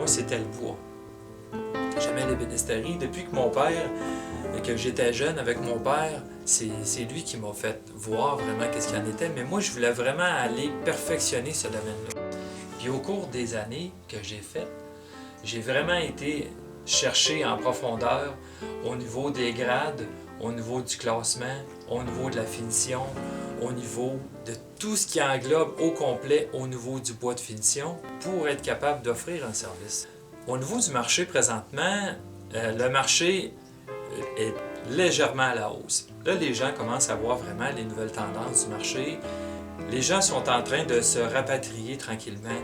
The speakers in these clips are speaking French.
moi, c'était le bois. J'aimais l'ébénisterie. Depuis que mon père, que j'étais jeune avec mon père, c'est lui qui m'a fait voir vraiment qu'est-ce qu'il en était. Mais moi, je voulais vraiment aller perfectionner ce domaine-là. Puis au cours des années que j'ai faites, j'ai vraiment été chercher en profondeur au niveau des grades, au niveau du classement, au niveau de la finition, au niveau de tout ce qui englobe au complet au niveau du bois de finition pour être capable d'offrir un service. Au niveau du marché présentement, le marché est légèrement à la hausse. Là, les gens commencent à voir vraiment les nouvelles tendances du marché. Les gens sont en train de se rapatrier tranquillement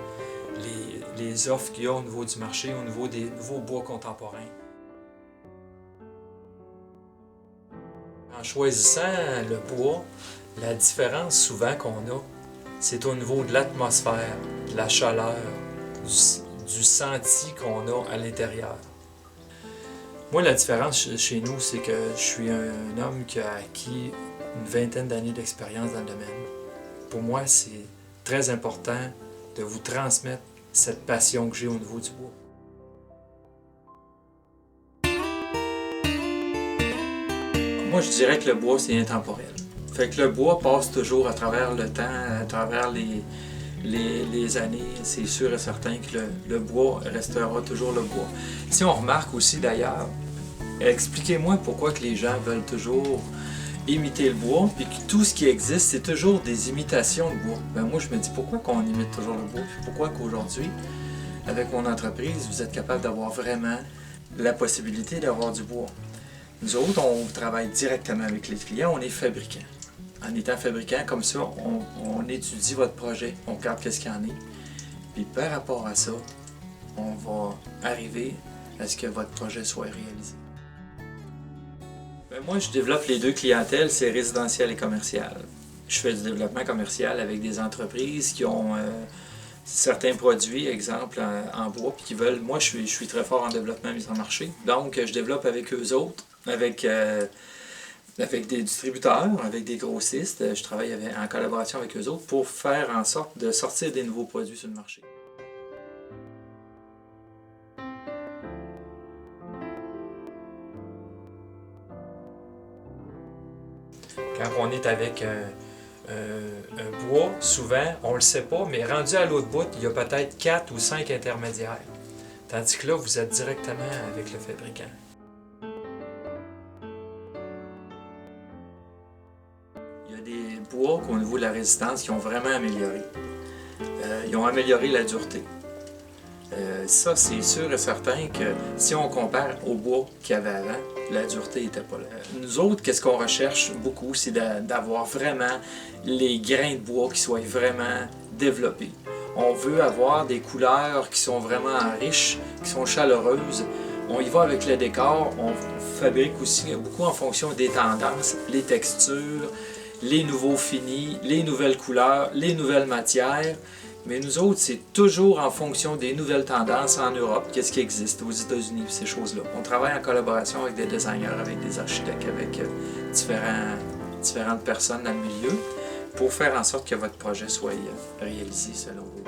les offres qu'il y a au niveau du marché, au niveau des nouveaux bois contemporains. En choisissant le bois, la différence souvent qu'on a, c'est au niveau de l'atmosphère, de la chaleur, du senti qu'on a à l'intérieur. Moi, la différence chez nous, c'est que je suis un homme qui a acquis une vingtaine d'années d'expérience dans le domaine. Pour moi, c'est très important de vous transmettre cette passion que j'ai au niveau du bois. Moi, je dirais que le bois, c'est intemporel. Fait que le bois passe toujours à travers le temps, à travers les années. C'est sûr et certain que le bois restera toujours le bois. Si on remarque aussi d'ailleurs, expliquez-moi pourquoi que les gens veulent toujours imiter le bois, puis que tout ce qui existe, c'est toujours des imitations de bois. Ben moi, je me dis, pourquoi qu'on imite toujours le bois, puis pourquoi qu'aujourd'hui, avec mon entreprise, vous êtes capable d'avoir vraiment la possibilité d'avoir du bois. Nous autres, on travaille directement avec les clients, on est fabricants. En étant fabricant, comme ça, on étudie votre projet, on regarde qu'est-ce qu'il y en est. Puis par rapport à ça, on va arriver à ce que votre projet soit réalisé. Ben moi, je développe les deux clientèles, c'est résidentiel et commercial. Je fais du développement commercial avec des entreprises qui ont certains produits, exemple en bois, puis qui veulent. Moi, je suis très fort en développement mise en marché. Donc, je développe avec eux autres, avec des distributeurs, avec des grossistes. Je travaille en collaboration avec eux autres pour faire en sorte de sortir des nouveaux produits sur le marché. Quand on est avec un bois, souvent, on ne le sait pas, mais rendu à l'autre bout, il y a peut-être 4 ou 5 intermédiaires. Tandis que là, vous êtes directement avec le fabricant. Il y a des bois qu'au niveau de la résistance qui ont vraiment amélioré. Ils ont amélioré la dureté. Ça, c'est sûr et certain que si on compare au bois qu'il y avait avant, la dureté n'était pas là. Nous autres, qu'est-ce qu'on recherche beaucoup, c'est d'avoir vraiment les grains de bois qui soient vraiment développés. On veut avoir des couleurs qui sont vraiment riches, qui sont chaleureuses. On y va avec le décor, on fabrique aussi beaucoup en fonction des tendances, les textures, les nouveaux finis, les nouvelles couleurs, les nouvelles matières. Mais nous autres, c'est toujours en fonction des nouvelles tendances en Europe, qu'est-ce qui existe aux États-Unis, ces choses-là. On travaille en collaboration avec des designers, avec des architectes, avec différentes personnes dans le milieu pour faire en sorte que votre projet soit réalisé selon vous.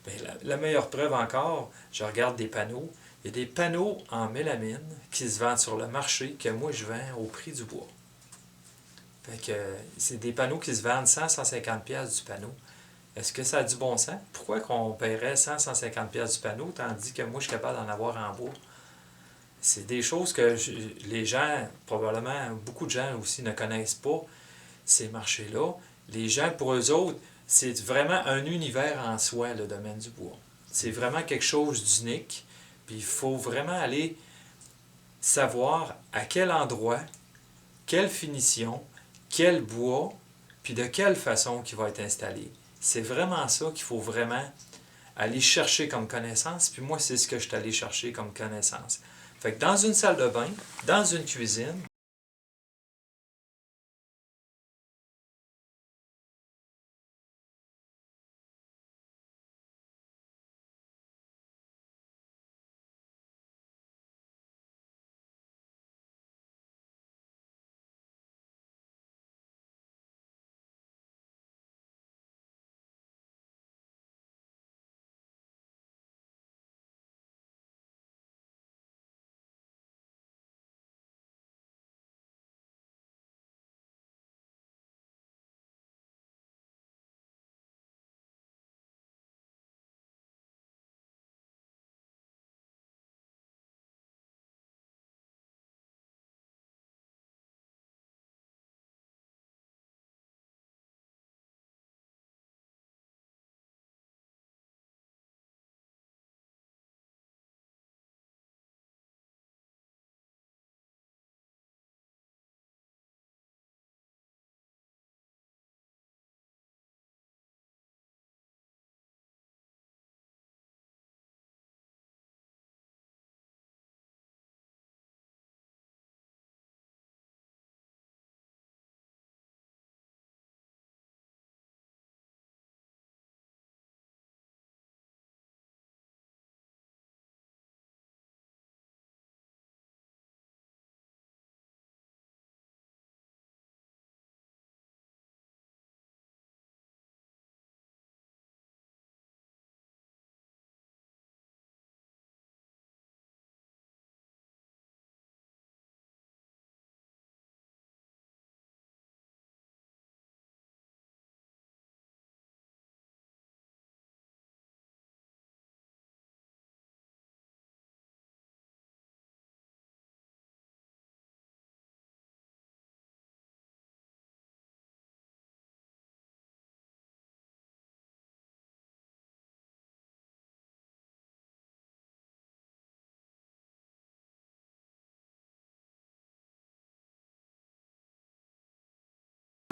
Bien, la meilleure preuve encore, je regarde des panneaux. Il y a des panneaux en mélamine qui se vendent sur le marché que moi je vends au prix du bois. Fait que c'est des panneaux qui se vendent 100-150$ du panneau. Est-ce que ça a du bon sens? Pourquoi qu'on paierait 100-150$ du panneau tandis que moi je suis capable d'en avoir en bois? C'est des choses que les gens, probablement beaucoup de gens aussi ne connaissent pas, ces marchés-là. Les gens, pour eux autres, c'est vraiment un univers en soi, le domaine du bois. C'est vraiment quelque chose d'unique. Puis il faut vraiment aller savoir à quel endroit, quelle finition, quel bois, puis de quelle façon qui va être installé. C'est vraiment ça qu'il faut vraiment aller chercher comme connaissance. Puis moi, c'est ce que je suis allé chercher comme connaissance. Fait que dans une salle de bain, dans une cuisine,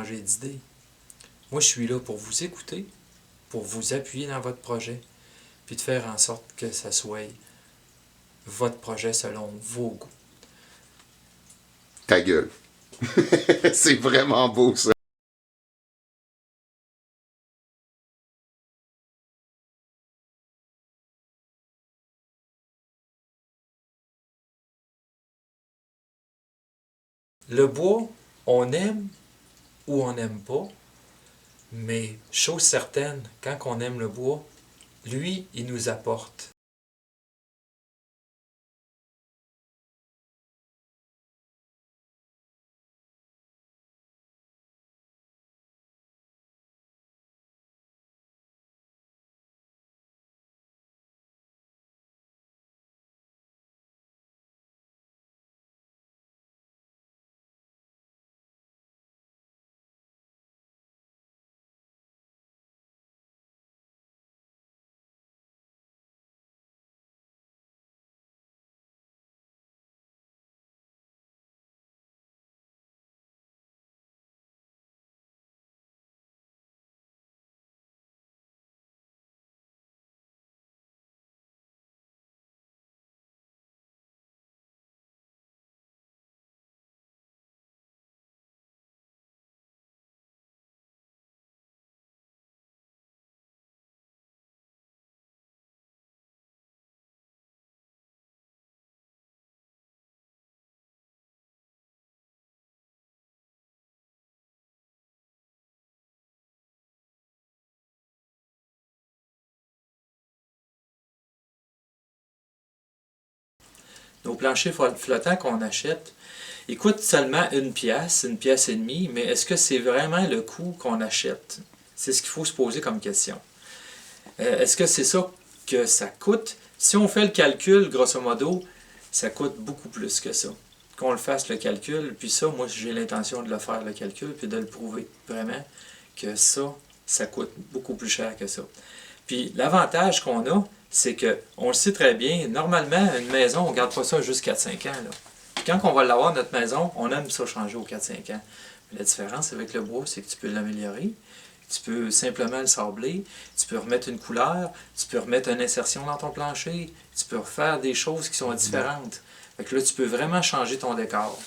changer d'idée. Moi, je suis là pour vous écouter, pour vous appuyer dans votre projet, puis de faire en sorte que ça soit votre projet selon vos goûts. Ta gueule. C'est vraiment beau, ça. Le bois, on aime ou on n'aime pas, mais chose certaine, quand on aime le bois, lui, il nous apporte nos planchers flottants qu'on achète, ils coûtent seulement une pièce et demie, mais est-ce que c'est vraiment le coût qu'on achète? C'est ce qu'il faut se poser comme question. Est-ce que c'est ça que ça coûte? Si on fait le calcul, grosso modo, ça coûte beaucoup plus que ça. Qu'on le fasse le calcul, puis ça, moi j'ai l'intention de le faire le calcul, puis de le prouver vraiment que ça coûte beaucoup plus cher que ça. Puis l'avantage qu'on a, c'est qu'on le sait très bien, normalement, une maison, on ne garde pas ça juste 4-5 ans. Là. Quand on va l'avoir, notre maison, on aime ça changer aux 4-5 ans. Mais la différence avec le bois, c'est que tu peux l'améliorer. Tu peux simplement le sabler, tu peux remettre une couleur, tu peux remettre une insertion dans ton plancher, tu peux refaire des choses qui sont différentes. Fait que là, tu peux vraiment changer ton décor.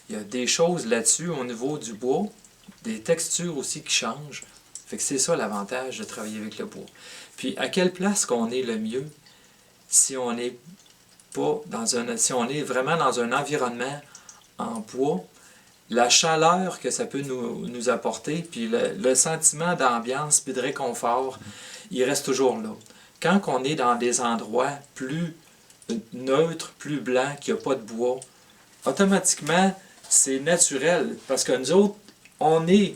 Il y a des choses là-dessus au niveau du bois, des textures aussi qui changent. Fait que c'est ça l'avantage de travailler avec le bois. Puis à quelle place qu'on est le mieux si on est pas si on est vraiment dans un environnement en bois, la chaleur que ça peut nous apporter, puis le sentiment d'ambiance puis de réconfort, il reste toujours là. Quand on est dans des endroits plus neutres, plus blancs, qu'il n'y a pas de bois, automatiquement, c'est naturel. Parce que nous autres, on est,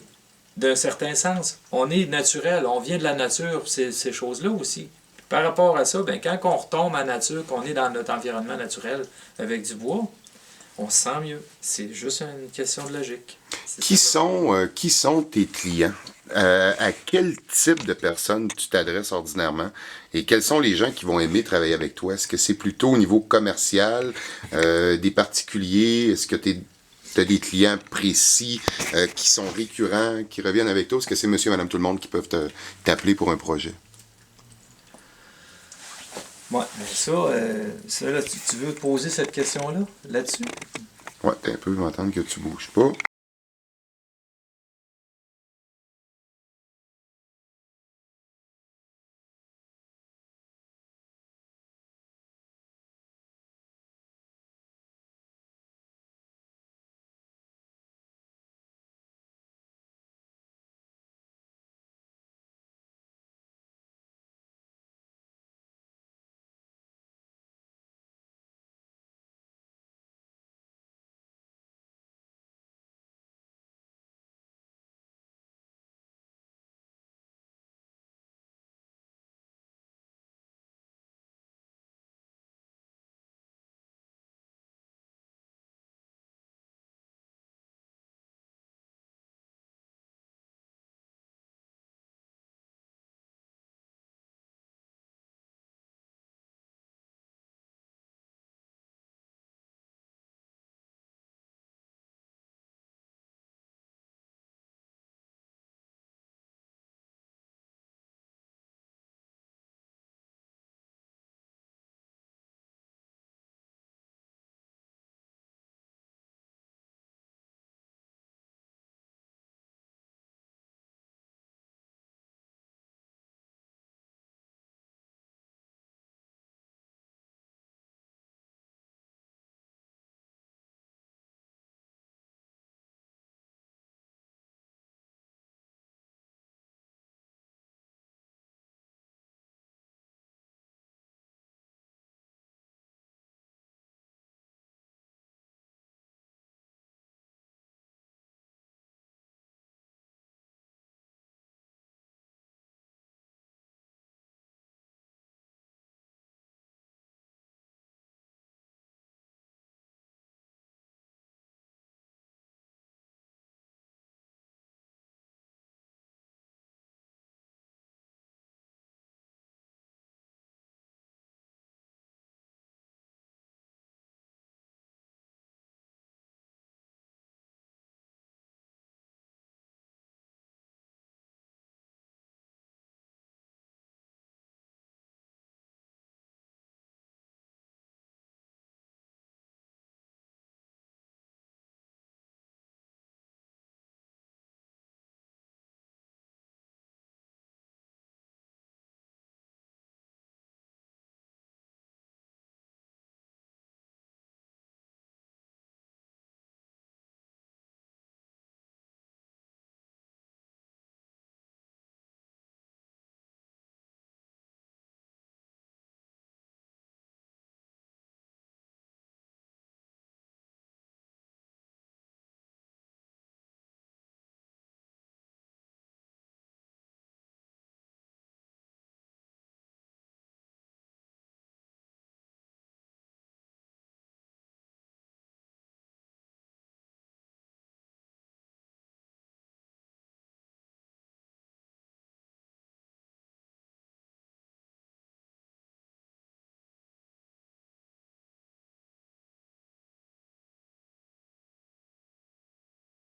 d'un certain sens, on est naturel, on vient de la nature, ces choses-là aussi. Par rapport à ça, ben, quand on retombe à la nature, qu'on est dans notre environnement naturel avec du bois, on se sent mieux. C'est juste une question de logique. Qui sont tes clients? À quel type de personnes tu t'adresses ordinairement? Et quels sont les gens qui vont aimer travailler avec toi? Est-ce que c'est plutôt au niveau commercial, des particuliers? Est-ce que tu as des clients précis qui sont récurrents, qui reviennent avec toi? Est-ce que c'est monsieur, madame, tout le monde qui peuvent t'appeler pour un projet? Ouais, mais ça là, tu veux poser cette question-là, là-dessus? Ouais, t'es un peu, je vais entendre que tu bouges pas.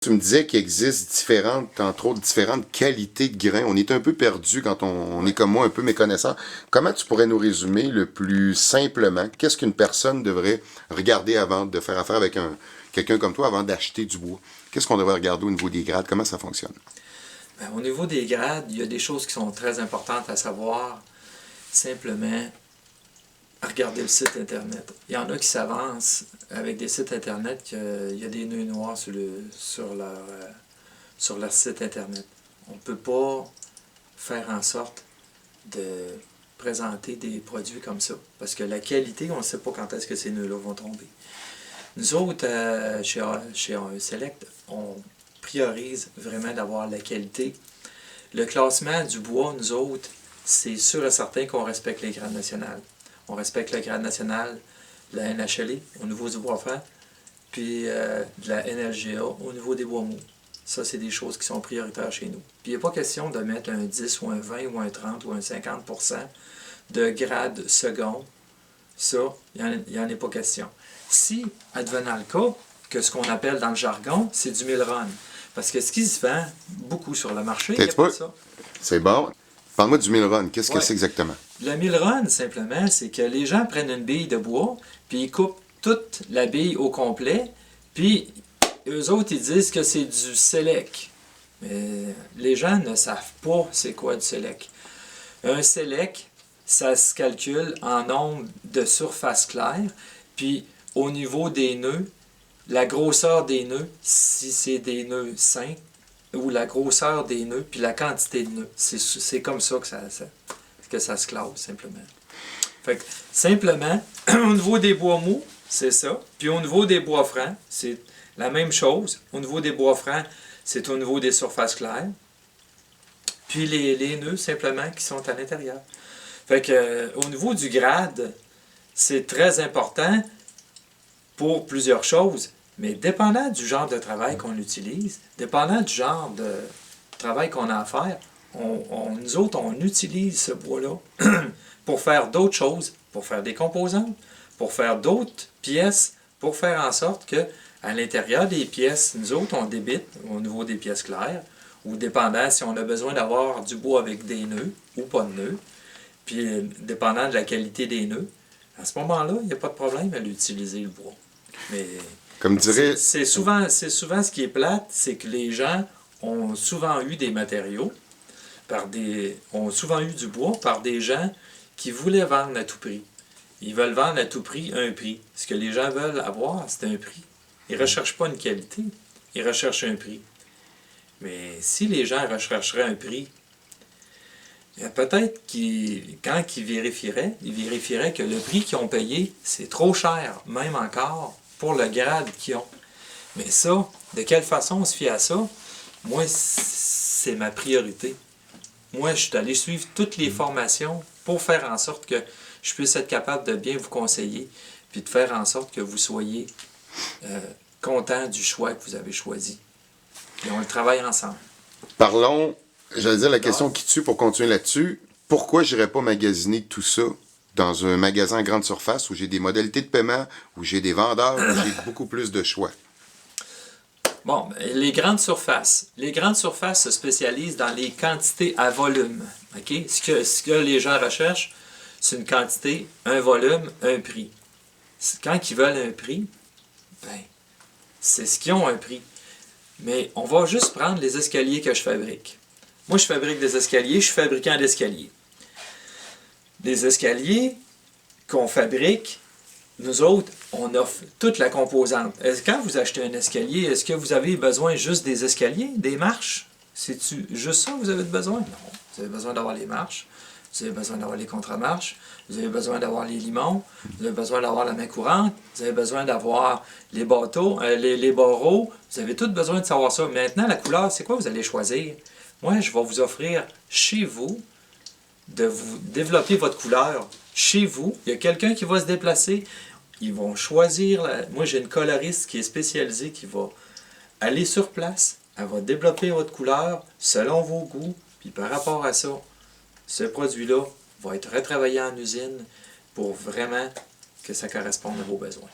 Tu me disais qu'il existe entre autres, différentes qualités de grains. On est un peu perdu quand on est comme moi, un peu méconnaissant. Comment tu pourrais nous résumer le plus simplement, qu'est-ce qu'une personne devrait regarder avant de faire affaire avec quelqu'un comme toi avant d'acheter du bois? Qu'est-ce qu'on devrait regarder au niveau des grades? Comment ça fonctionne? Ben, au niveau des grades, il y a des choses qui sont très importantes à savoir. Simplement, regarder le site Internet. Il y en a qui s'avancent avec des sites Internet qu'il y a des nœuds noirs sur leur site Internet. On ne peut pas faire en sorte de présenter des produits comme ça. Parce que la qualité, on ne sait pas quand est-ce que ces nœuds-là vont tomber. Nous autres, chez Select, on priorise vraiment d'avoir la qualité. Le classement du bois, nous autres, c'est sûr et certain qu'on respecte les grades nationales. On respecte le grade national de la NHLA au niveau du bois franc, puis de la NLGA au niveau des bois mous. Ça, c'est des choses qui sont prioritaires chez nous. Puis il n'est pas question de mettre un 10 ou un 20 ou un 30 ou un 50% de grade second. Ça, il n'y en est pas question. Si, advenant le cas, que ce qu'on appelle dans le jargon, c'est du Milron. Parce que ce qui se vend beaucoup sur le marché, il n'y a pas ça. C'est bon. Parle-moi du Milron. Qu'est-ce que c'est exactement? Le Milron, simplement, c'est que les gens prennent une bille de bois, puis ils coupent toute la bille au complet, puis eux autres, ils disent que c'est du Select. Mais les gens ne savent pas c'est quoi du Select. Un Select, ça se calcule en nombre de surfaces claires, puis au niveau des nœuds, la grosseur des nœuds, si c'est des nœuds sains, ou la grosseur des nœuds, puis la quantité de nœuds. C'est comme ça que ça se classe, simplement. Fait que, simplement, au niveau des bois mous, c'est ça. Puis au niveau des bois francs, c'est la même chose. Au niveau des bois francs, c'est au niveau des surfaces claires. Puis les nœuds, simplement, qui sont à l'intérieur. Fait que, au niveau du grade, c'est très important pour plusieurs choses. Mais dépendant du genre de travail qu'on utilise, dépendant du genre de travail qu'on a à faire, nous autres, on utilise ce bois-là pour faire d'autres choses, pour faire des composantes, pour faire d'autres pièces, pour faire en sorte que à l'intérieur des pièces, nous autres, on débite au niveau des pièces claires, ou dépendant si on a besoin d'avoir du bois avec des nœuds ou pas de nœuds, puis dépendant de la qualité des nœuds, à ce moment-là, il n'y a pas de problème à l'utiliser, le bois. Mais comme dirait... c'est souvent ce qui est plate, c'est que les gens ont souvent eu des matériaux, ont souvent eu du bois par des gens qui voulaient vendre à tout prix. Ils veulent vendre à tout prix un prix. Ce que les gens veulent avoir, c'est un prix. Ils ne recherchent pas une qualité, ils recherchent un prix. Mais si les gens rechercheraient un prix, peut-être quand ils vérifieraient que le prix qu'ils ont payé, c'est trop cher, même encore, pour le grade qu'ils ont. Mais ça, de quelle façon on se fie à ça? Moi, c'est ma priorité. Moi, je suis allé suivre toutes les formations pour faire en sorte que je puisse être capable de bien vous conseiller, puis de faire en sorte que vous soyez content du choix que vous avez choisi. Et on le travaille ensemble. Parlons, j'allais dire la question qui tue pour continuer là-dessus. Pourquoi je n'irais pas magasiner tout ça dans un magasin à grande surface où j'ai des modalités de paiement, où j'ai des vendeurs, où j'ai beaucoup plus de choix? Bon, les grandes surfaces. Les grandes surfaces se spécialisent dans les quantités à volume. Okay? Ce que les gens recherchent, c'est une quantité, un volume, un prix. Quand ils veulent un prix, ben, c'est ce qu'ils ont un prix. Mais on va juste prendre les escaliers que je fabrique. Moi, je fabrique des escaliers, je suis fabricant d'escaliers. Des escaliers qu'on fabrique, nous autres, on offre toute la composante. Quand vous achetez un escalier, est-ce que vous avez besoin juste des escaliers, des marches? C'est-tu juste ça que vous avez besoin? Non. Vous avez besoin d'avoir les marches, vous avez besoin d'avoir les contre-marches, vous avez besoin d'avoir les limons, vous avez besoin d'avoir la main courante, vous avez besoin d'avoir les bateaux, les barreaux, vous avez tout besoin de savoir ça. Maintenant, la couleur, c'est quoi vous allez choisir? Moi, je vais vous offrir chez vous de vous développer votre couleur. Chez vous, il y a quelqu'un qui va se déplacer, ils vont choisir, moi j'ai une coloriste qui est spécialisée, qui va aller sur place, elle va développer votre couleur selon vos goûts, puis par rapport à ça, ce produit-là va être retravaillé en usine pour vraiment que ça corresponde à vos besoins.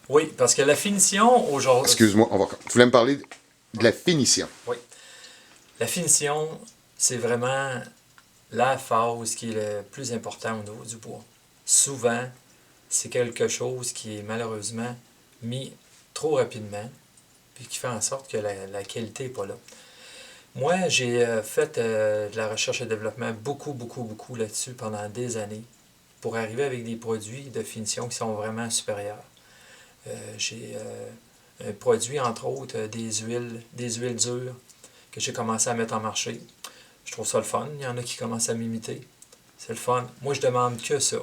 Oui, parce que la finition aujourd'hui... Excuse-moi, tu voulais me parler de la finition. Oui. La finition, c'est vraiment la phase qui est le plus important au niveau du bois. Souvent, c'est quelque chose qui est malheureusement mis trop rapidement, puis qui fait en sorte que la qualité n'est pas là. Moi, j'ai fait de la recherche et développement beaucoup là-dessus pendant des années pour arriver avec des produits de finition qui sont vraiment supérieurs. J'ai un produit, entre autres, des huiles dures que j'ai commencé à mettre en marché. Je trouve ça le fun. Il y en a qui commencent à m'imiter. C'est le fun. Moi, je demande que ça.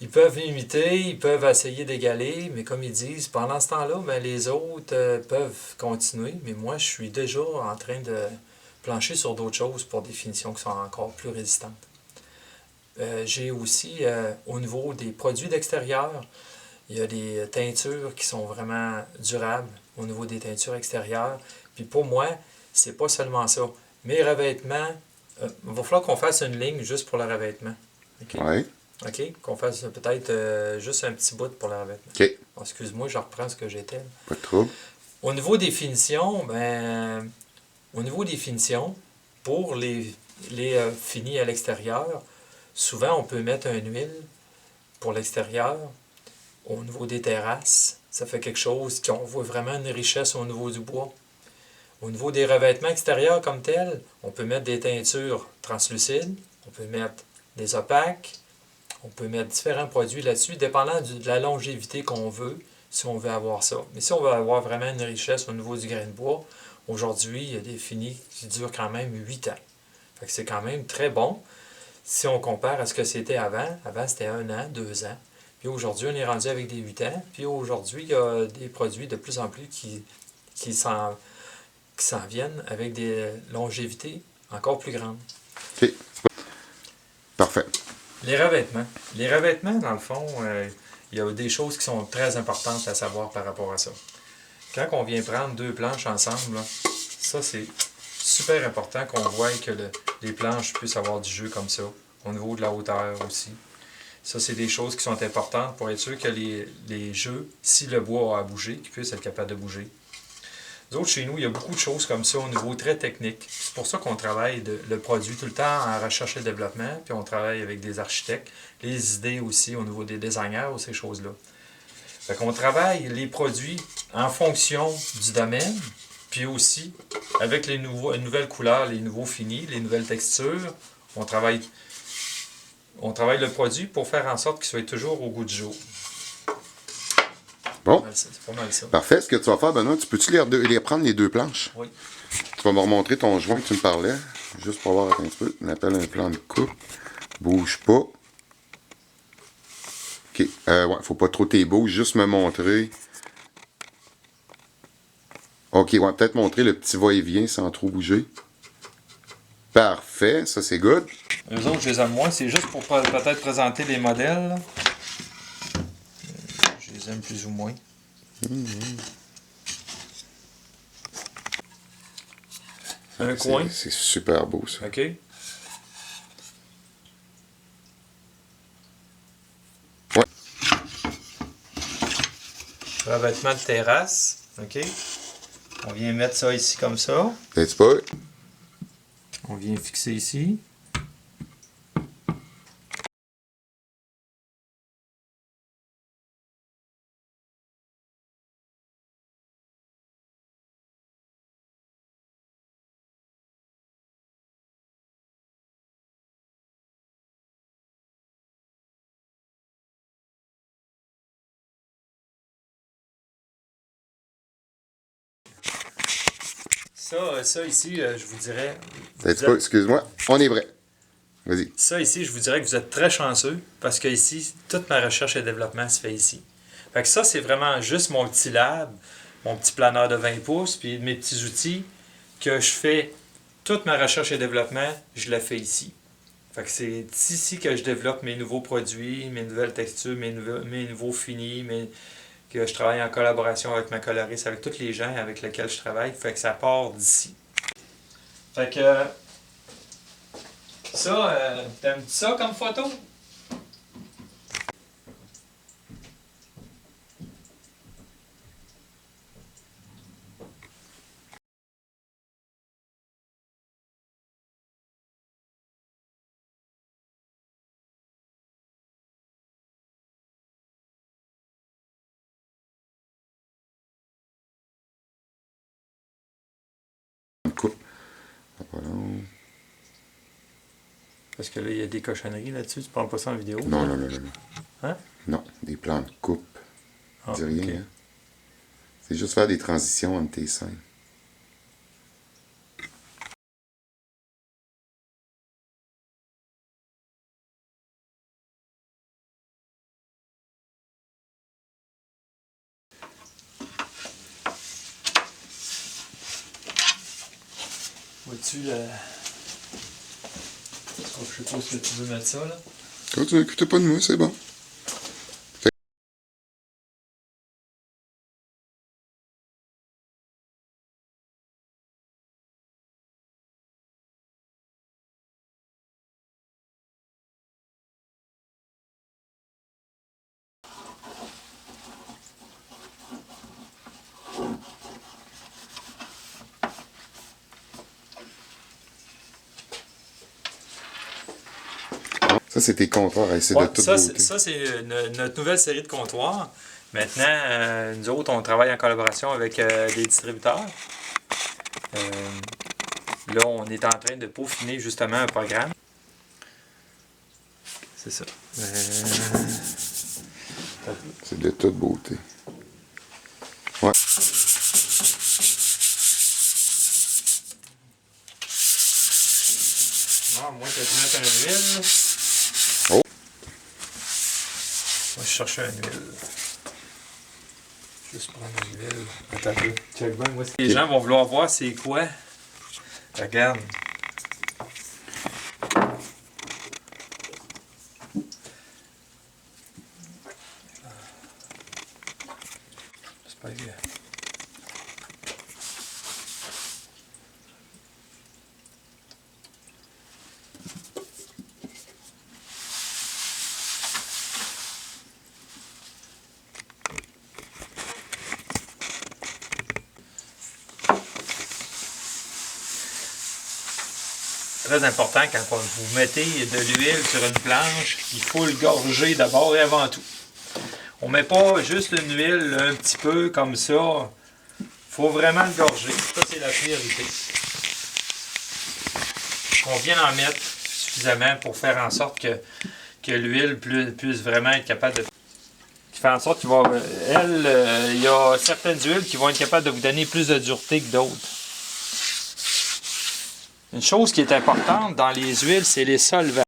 Ils peuvent m'imiter, ils peuvent essayer d'égaler, mais comme ils disent, pendant ce temps-là, ben, les autres peuvent continuer. Mais moi, je suis déjà en train de plancher sur d'autres choses pour des finitions qui sont encore plus résistantes. J'ai aussi, au niveau des produits d'extérieur, il y a des teintures qui sont vraiment durables au niveau des teintures extérieures. Puis pour moi, c'est pas seulement ça. Mes revêtements, il va falloir qu'on fasse une ligne juste pour le revêtement. OK? Oui. OK? Qu'on fasse peut-être juste un petit bout pour le revêtement. OK. Bon, excuse-moi, je reprends ce que j'étais. Pas de trouble. Au niveau des finitions, pour les finis à l'extérieur, souvent on peut mettre une huile pour l'extérieur. Au niveau des terrasses, ça fait quelque chose qu'on voit vraiment une richesse au niveau du bois. Au niveau des revêtements extérieurs comme tels, on peut mettre des teintures translucides, on peut mettre des opaques, on peut mettre différents produits là-dessus, dépendant de la longévité qu'on veut, si on veut avoir ça. Mais si on veut avoir vraiment une richesse au niveau du grain de bois, aujourd'hui, il y a des finis qui durent quand même 8 ans. Fait que c'est quand même très bon. Si on compare à ce que c'était avant, c'était 1 an, 2 ans. Puis aujourd'hui, on est rendu avec des 8 ans. Puis aujourd'hui, il y a des produits de plus en plus qui s'en viennent avec des longévités encore plus grandes. OK. Parfait. Les revêtements. Les revêtements, dans le fond, il y a des choses qui sont très importantes à savoir par rapport à ça. Quand on vient prendre 2 planches ensemble, là, ça c'est super important qu'on voie que les planches puissent avoir du jeu comme ça, au niveau de la hauteur aussi. Ça, c'est des choses qui sont importantes pour être sûr que les jeux, si le bois a à bouger, qu'ils puissent être capables de bouger. Nous autres, chez nous, il y a beaucoup de choses comme ça au niveau très technique. C'est pour ça qu'on travaille le produit tout le temps en recherche et développement, puis on travaille avec des architectes, les idées aussi au niveau des designers ou ces choses-là. Fait qu'on travaille les produits en fonction du domaine, puis aussi avec les nouvelles couleurs, les nouveaux finis, les nouvelles textures. On travaille le produit pour faire en sorte qu'il soit toujours au goût du jour. Bon. C'est pas mal ça. Parfait. Ce que tu vas faire, Benoît, tu peux-tu les prendre les 2 planches? Oui. Tu vas me remontrer ton joint que tu me parlais. Juste pour voir un petit peu. On appelle un plan de coupe. Bouge pas. OK. Ouais, faut pas trop t'es bouges. Juste me montrer. OK, ouais, peut-être montrer le petit va-et-vient sans trop bouger. Parfait. Ça, c'est good. Eux autres, je les aime moins. C'est juste pour peut-être présenter les modèles. Là. Je les aime plus ou moins. Un coin. C'est super beau, ça. OK. Ouais. Revêtement de terrasse. OK. On vient mettre ça ici comme ça. T'es-tu pas? On vient fixer ici. Ça ici, je vous dirais... T'es-tu pas? Excuse-moi. On est vrai. Vas-y. Ça ici, je vous dirais que vous êtes très chanceux parce que ici, toute ma recherche et développement se fait ici. Fait que ça, c'est vraiment juste mon petit lab, mon petit planeur de 20 pouces, puis mes petits outils que je fais. Toute ma recherche et développement, je la fais ici. Fait que c'est ici que je développe mes nouveaux produits, mes nouvelles textures, mes nouveaux finis, que je travaille en collaboration avec ma coloriste, avec tous les gens avec lesquels je travaille. Fait que ça part d'ici. Fait que ça, t'aimes ça comme photo? Voilà. Parce que là, il y a des cochonneries là-dessus. Tu prends pas ça en vidéo? Non, non, non, non. Hein? Non, des plans de coupe. Ah, Dis rien, ok. hein? C'est juste faire des transitions entre tes scènes. Vois-tu le... Oh, je sais pas si tu veux mettre ça, là. Quand tu n'écoutes pas de moi, c'est bon. Ça, c'est tes comptoirs. C'est Ouais, de toute ça, beauté. c'est notre nouvelle série de comptoirs. Maintenant, nous autres, on travaille en collaboration avec des distributeurs. Là, on est en train de peaufiner justement un programme. C'est ça. C'est de toute beauté. Ouais. Non, moins que tu mettes un huile. Oh. Moi, je cherche un huile. Juste prendre une huile. Attends un peu. Check bien, moi. Les gens vont vouloir voir c'est quoi. Regarde. J'espère que... Très important, quand vous mettez de l'huile sur une planche, il faut le gorger d'abord et avant tout. On ne met pas juste une huile un petit peu comme ça. Il faut vraiment le gorger. Ça, c'est la priorité. On vient en mettre suffisamment pour faire en sorte que l'huile puisse vraiment être capable de... Qui fait en sorte qu'il va... il y a certaines huiles qui vont être capables de vous donner plus de dureté que d'autres. Une chose qui est importante dans les huiles, c'est les solvants.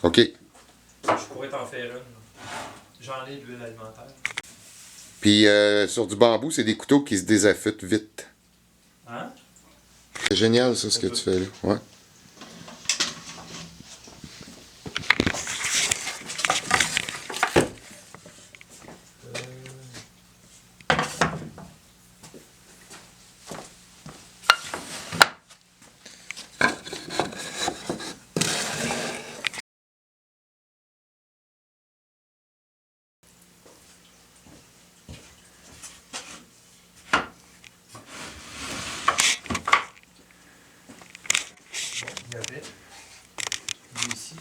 OK. Je pourrais t'en faire une. J'en ai de l'huile alimentaire. Puis sur du bambou, c'est des couteaux qui se désaffûtent vite. Hein? C'est génial, ça, ce que tu fais là. Ouais. Il y avait. Lui ici.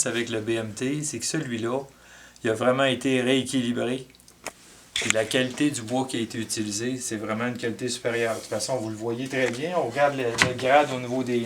Avec le BMT, c'est que celui-là, il a vraiment été rééquilibré. Et la qualité du bois qui a été utilisé, c'est vraiment une qualité supérieure. De toute façon, vous le voyez très bien. On regarde le grade au niveau des